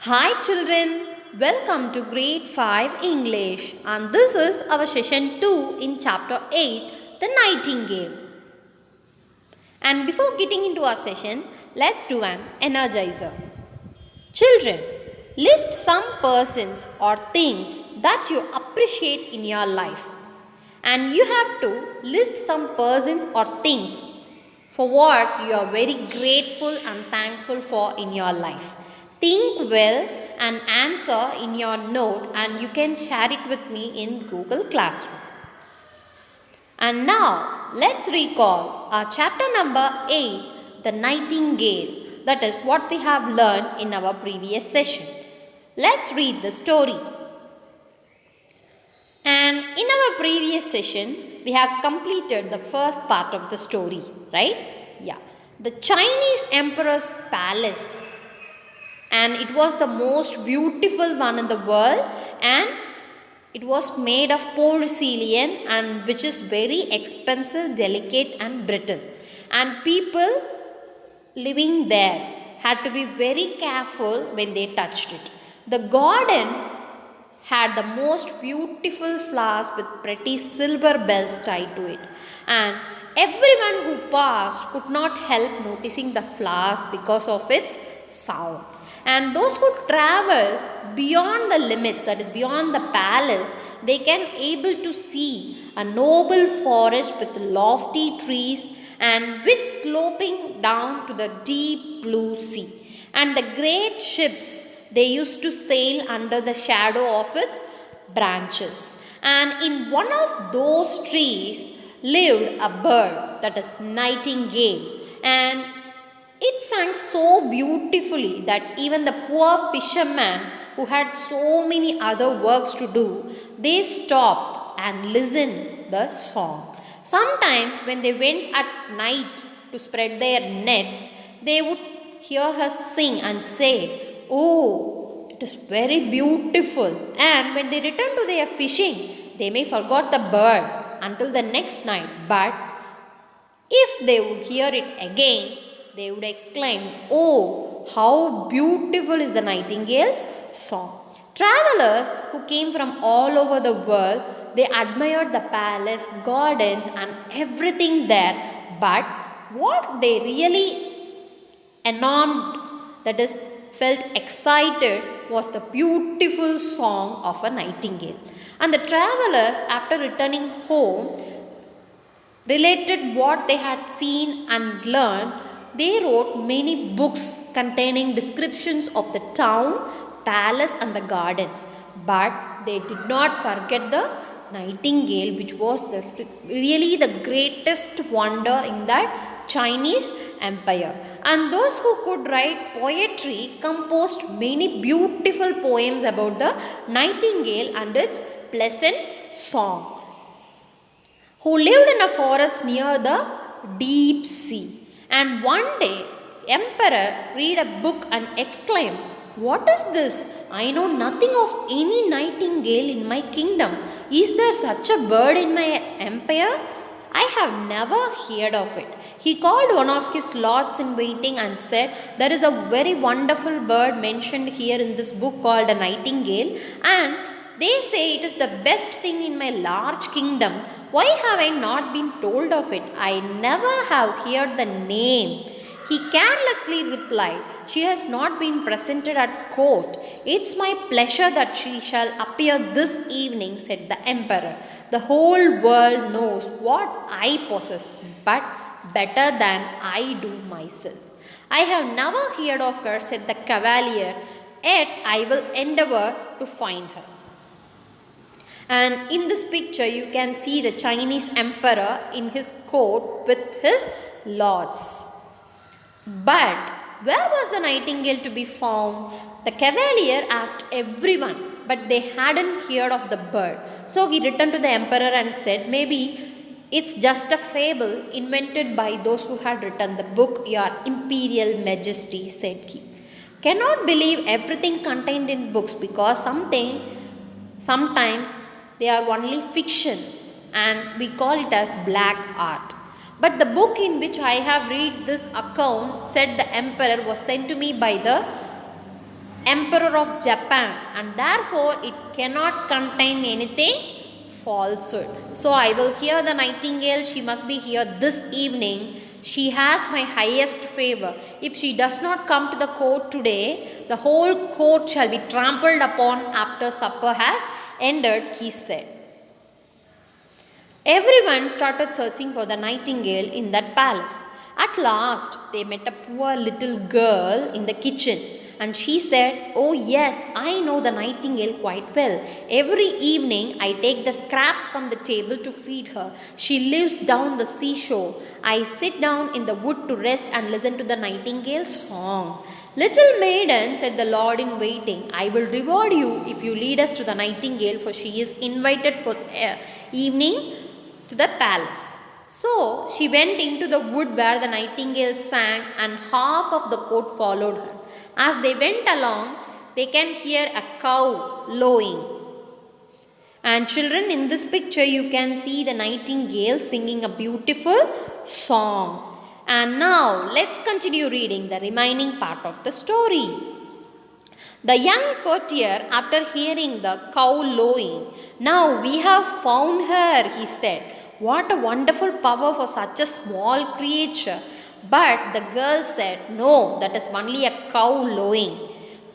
Hi children, welcome to grade 5 English and this is our session 2 in chapter 8, The Nightingale. And before getting into our session, let's do an energizer. Children, list some persons or things that you appreciate in your life. And you have to list some persons or things for what you are very grateful and thankful for in your life. Think well and answer in your note and you can share it with me in Google Classroom. And now let's recall our chapter number 8, The Nightingale. That is what we have learned in our previous session. Let's read the story. And in our previous session, we have completed the first part of the story, right? Yeah. The Chinese emperor's palace. And it was the most beautiful one in the world, and it was made of porcelain and which is very expensive, delicate and brittle. And people living there had to be very careful when they touched it. The garden had the most beautiful flowers with pretty silver bells tied to it. And everyone who passed could not help noticing the flowers because of its sound. And those who travel beyond the limit, that is beyond the palace, they can able to see a noble forest with lofty trees and which sloping down to the deep blue sea. And the great ships, they used to sail under the shadow of its branches. And in one of those trees lived a bird, that is nightingale. And it sang so beautifully that even the poor fishermen who had so many other works to do, they stopped and listened the song. Sometimes when they went at night to spread their nets, they would hear her sing and say, "Oh, it is very beautiful." And when they returned to their fishing, they may forgot the bird until the next night. But if they would hear it again, they would exclaim, "Oh, how beautiful is the nightingale's song." Travelers who came from all over the world, they admired the palace, gardens and everything there. But what they really enamored, that is, felt excited, was the beautiful song of a nightingale. And the travelers, after returning home, related what they had seen and learned. They wrote many books containing descriptions of the town, palace and the gardens. But they did not forget the nightingale, which was really the greatest wonder in that Chinese empire. And those who could write poetry composed many beautiful poems about the nightingale and its pleasant song, who lived in a forest near the deep sea. And one day, emperor read a book and exclaimed, "What is this? I know nothing of any nightingale in my kingdom. Is there such a bird in my empire? I have never heard of it." He called one of his lords in waiting and said, "There is a very wonderful bird mentioned here in this book called a nightingale, and they say it is the best thing in my large kingdom. Why have I not been told of it? I never have heard the name." He carelessly replied, "She has not been presented at court. It's my pleasure that she shall appear this evening," said the emperor. "The whole world knows what I possess, but better than I do myself. I have never heard of her," said the cavalier, "yet I will endeavor to find her." And in this picture, you can see the Chinese emperor in his court with his lords. But where was the nightingale to be found? The cavalier asked everyone, but they hadn't heard of the bird. So he returned to the emperor and said, "Maybe it's just a fable invented by those who had written the book, Your Imperial Majesty," said he. "Cannot believe everything contained in books because sometimes they are only fiction and we call it as black art. But the book in which I have read this account," said the emperor, "was sent to me by the emperor of Japan, and therefore it cannot contain anything falsehood. So I will hear the nightingale, she must be here this evening. She has my highest favor. If she does not come to the court today, the whole court shall be trampled upon after supper has ended, he said. Everyone started searching for the nightingale in that palace. At last, they met a poor little girl in the kitchen, and she said, "Oh yes, I know the nightingale quite well. Every evening I take the scraps from the table to feed her. She lives down the seashore. I sit down in the wood to rest and listen to the nightingale's song." "Little maiden," said the lord in waiting, "I will reward you if you lead us to the nightingale, for she is invited for evening to the palace." So she went into the wood where the nightingale sang, and half of the court followed her. As they went along, they can hear a cow lowing. And children, in this picture you can see the nightingale singing a beautiful song. And now let's continue reading the remaining part of the story. The young courtier, after hearing the cow lowing, "Now we have found her," he said. "What a wonderful power for such a small creature." But the girl said, "No, that is only a cow lowing.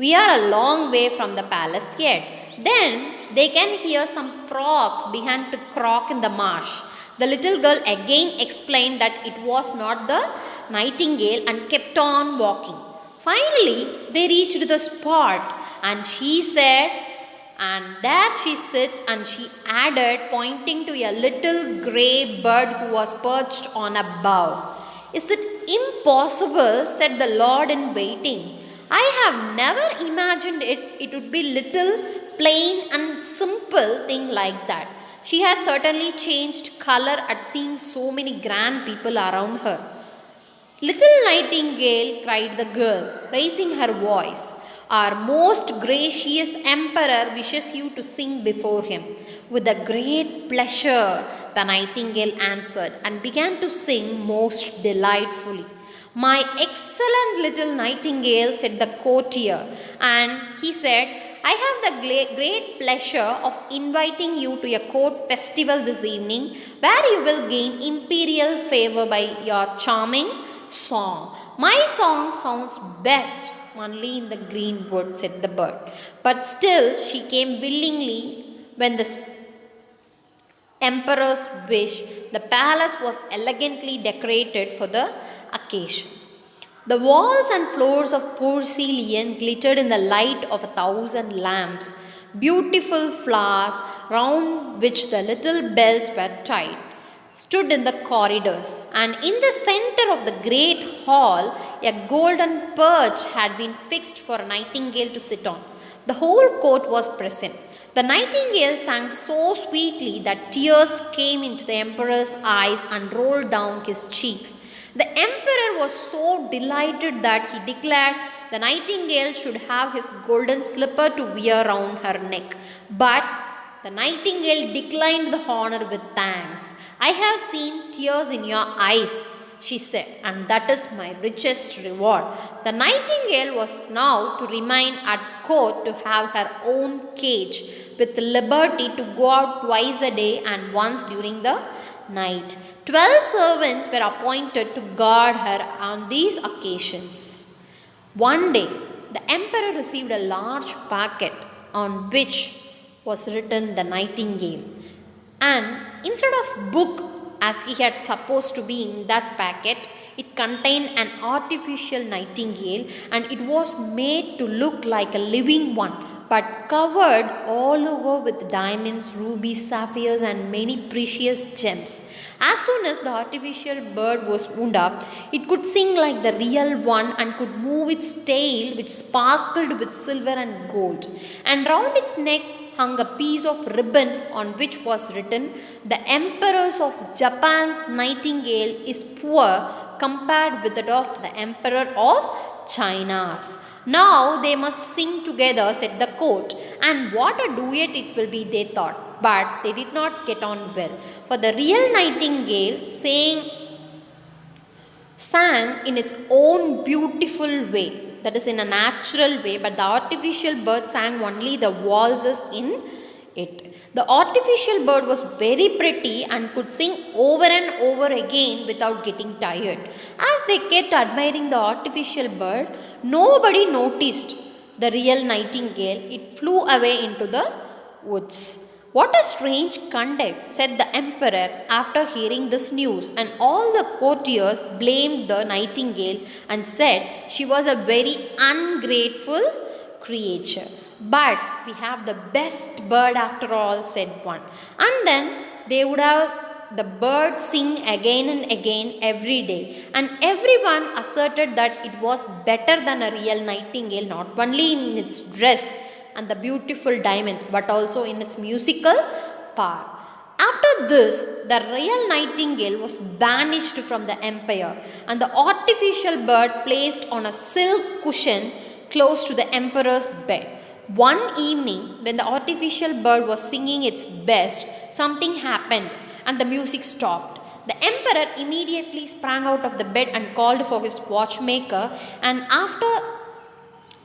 We are a long way from the palace yet." Then they can hear some frogs began to croak in the marsh. The little girl again explained that it was not the nightingale and kept on walking. Finally, they reached the spot, and she said, "And there she sits," and she added, pointing to a little grey bird who was perched on a bough. "Is it impossible?" said the lord in waiting. "I have never imagined it would be little, plain and simple thing like that. She has certainly changed color at seeing so many grand people around her." "Little nightingale," cried the girl, raising her voice, "our most gracious emperor wishes you to sing before him." "With a great pleasure," the nightingale answered, and began to sing most delightfully. "My excellent little nightingale," said the courtier, and he said, "I have the great pleasure of inviting you to a court festival this evening, where you will gain imperial favor by your charming song." "My song sounds best only in the green wood," said the bird. But still she came willingly. When the emperor's wish, the palace was elegantly decorated for the occasion. The walls and floors of porcelain glittered in the light of 1,000 lamps. Beautiful flowers, round which the little bells were tied, stood in the corridors, and in the center of the great hall a golden perch had been fixed for a nightingale to sit on. The whole court was present. The nightingale sang so sweetly that tears came into the emperor's eyes and rolled down his cheeks. The emperor was so delighted that he declared the nightingale should have his golden slipper to wear round her neck. But the nightingale declined the honor with thanks. "I have seen tears in your eyes," she said, "and that is my richest reward." The nightingale was now to remain at court, to have her own cage, with liberty to go out twice a day and once during the night. 12 servants were appointed to guard her on these occasions. One day, the emperor received a large packet on which was written "The Nightingale," and instead of book as he had supposed to be in that packet, it contained an artificial nightingale, and it was made to look like a living one, but covered all over with diamonds, rubies, sapphires, and many precious gems. As soon as the artificial bird was wound up, it could sing like the real one and could move its tail, which sparkled with silver and gold. And round its neck hung a piece of ribbon on which was written, "The Emperor of Japan's nightingale is poor compared with that of the Emperor of China's. Now they must sing together," said the court. And what a duet it will be, they thought. But they did not get on well, for the real nightingale sang in its own beautiful way. that is in a natural way, but the artificial bird sang only the waltzes in it. The artificial bird was very pretty and could sing over and over again without getting tired. As they kept admiring the artificial bird, nobody noticed the real nightingale. It flew away into the woods. What a strange conduct, said the emperor after hearing this news, and all the courtiers blamed the nightingale and said she was a very ungrateful creature. But we have the best bird after all, said one. And then they would have the bird sing again and again every day, and everyone asserted that it was better than a real nightingale, not only in its dress and the beautiful diamonds, but also in its musical power. After this, the real nightingale was banished from the empire, and the artificial bird placed on a silk cushion close to the emperor's bed. One evening, when the artificial bird was singing its best, something happened and the music stopped. The emperor immediately sprang out of the bed and called for his watchmaker, and after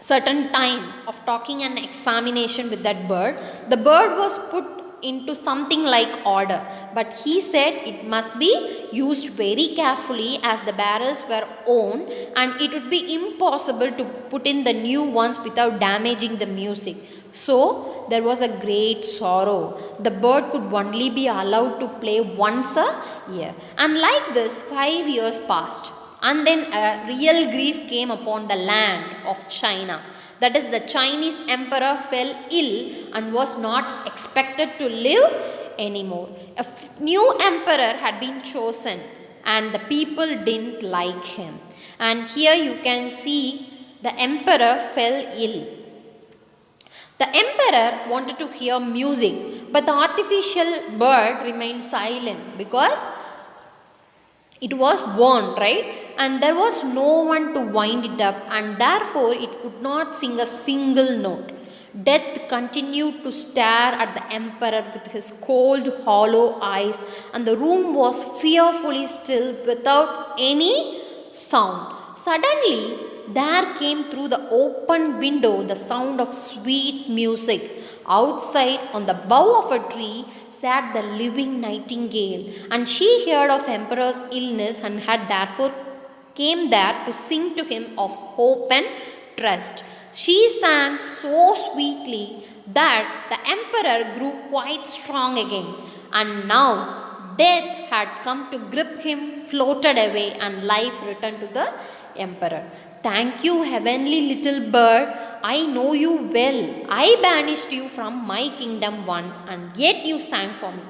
certain time of talking and examination with that bird, the bird was put into something like order, but he said it must be used very carefully as the barrels were owned and it would be impossible to put in the new ones without damaging the music. So there was a great sorrow. The bird could only be allowed to play once a year. And like this 5 years passed, and then a real grief came upon the land of China. That is, the Chinese emperor fell ill and was not expected to live anymore. A new emperor had been chosen and the people didn't like him. And here you can see the emperor fell ill. The emperor wanted to hear music, but the artificial bird remained silent because it was worn, right? And there was no one to wind it up, and therefore it could not sing a single note. Death continued to stare at the emperor with his cold, hollow eyes, and the room was fearfully still without any sound. Suddenly, there came through the open window the sound of sweet music. Outside, on the bough of a tree, sat the living nightingale, and she heard of emperor's illness and had therefore came there to sing to him of hope and trust. She sang so sweetly that the emperor grew quite strong again, and now death had come to grip him, floated away, and life returned to the emperor. Thank you, heavenly little bird. I know you well. I banished you from my kingdom once, and yet you sang for me.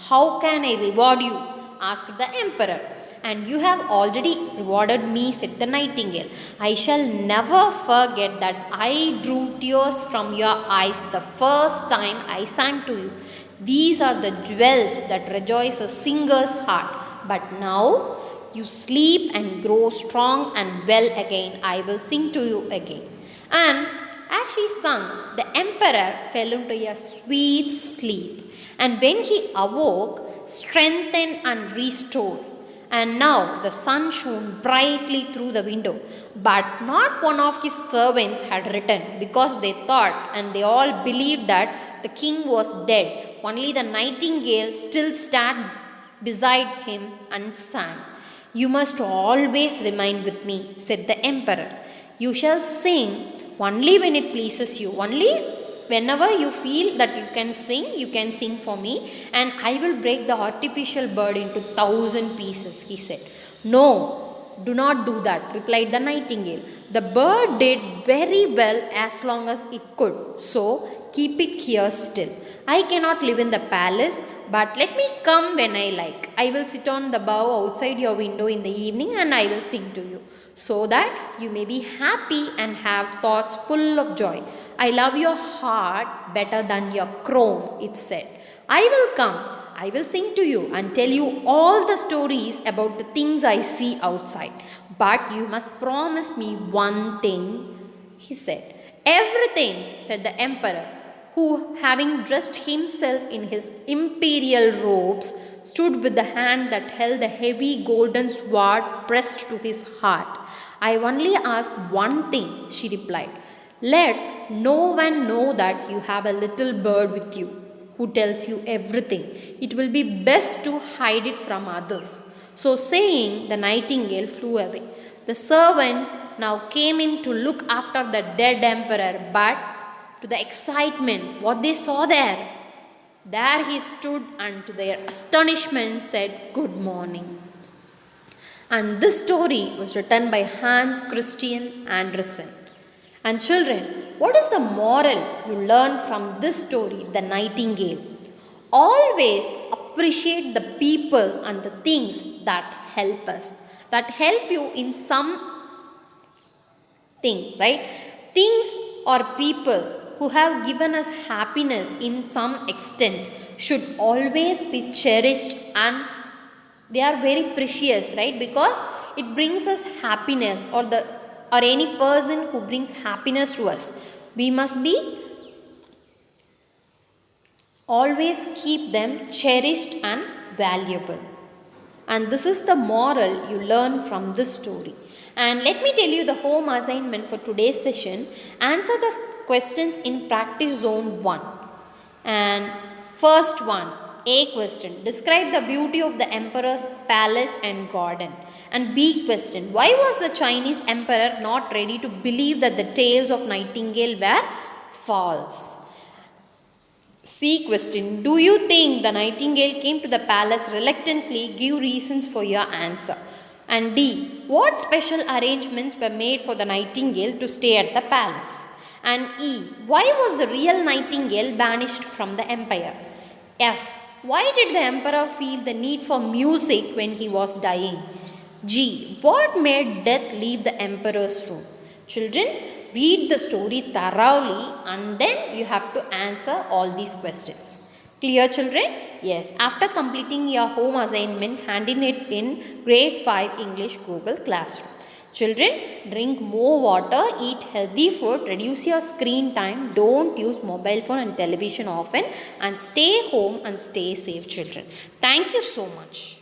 How can I reward you? Asked the emperor. And you have already rewarded me, said the nightingale. I shall never forget that I drew tears from your eyes the first time I sang to you. These are the jewels that rejoice a singer's heart. But now you sleep and grow strong and well again. I will sing to you again. And as she sung, the emperor fell into a sweet sleep. And when he awoke, strengthened and restored. And now the sun shone brightly through the window. But not one of his servants had returned, because they thought and they all believed that the king was dead. Only the nightingale still sat beside him and sang. You must always remain with me, said the emperor. You shall sing only when it pleases you. Only whenever you feel that you can sing for me, and I will break the artificial bird into 1,000 pieces, he said. No, do not do that, replied the nightingale. The bird did very well as long as it could, so keep it here still. I cannot live in the palace, but let me come when I like. I will sit on the bough outside your window in the evening, and I will sing to you, so that you may be happy and have thoughts full of joy. I love your heart better than your crown, it said. I will come, I will sing to you and tell you all the stories about the things I see outside. But you must promise me one thing, he said. Everything, said the emperor, who, having dressed himself in his imperial robes, stood with the hand that held the heavy golden sword pressed to his heart. I only ask one thing, she replied. Let no one know that you have a little bird with you who tells you everything. It will be best to hide it from others. So saying, the nightingale flew away. The servants now came in to look after the dead emperor, but to the excitement, what they saw there he stood and to their astonishment said, Good morning. And this story was written by Hans Christian Andersen. And children, what is the moral you learn from this story, The Nightingale? Always appreciate the people and the things that help us, that help you in some thing, right? Things or people who have given us happiness in some extent should always be cherished, and they are very precious, right? Because it brings us happiness, or any person who brings happiness to us, we must be always keep them cherished and valuable. And this is the moral you learn from this story. And let me tell you the home assignment for today's session. Answer the questions in practice zone 1. And first one, A question, describe the beauty of the emperor's palace and garden. And B question, why was the Chinese emperor not ready to believe that the tales of Nightingale were false? C question, do you think the nightingale came to the palace reluctantly? Give reasons for your answer. And D, what special arrangements were made for the nightingale to stay at the palace? And E, why was the real nightingale banished from the empire? F, why did the emperor feel the need for music when he was dying? G, what made death leave the emperor's room? Children, read the story thoroughly and then you have to answer all these questions. Clear, children? Yes. After completing your home assignment, handing it in grade 5 English Google Classroom. Children, drink more water, eat healthy food, reduce your screen time, don't use mobile phone and television often, and stay home and stay safe, children. Thank you so much.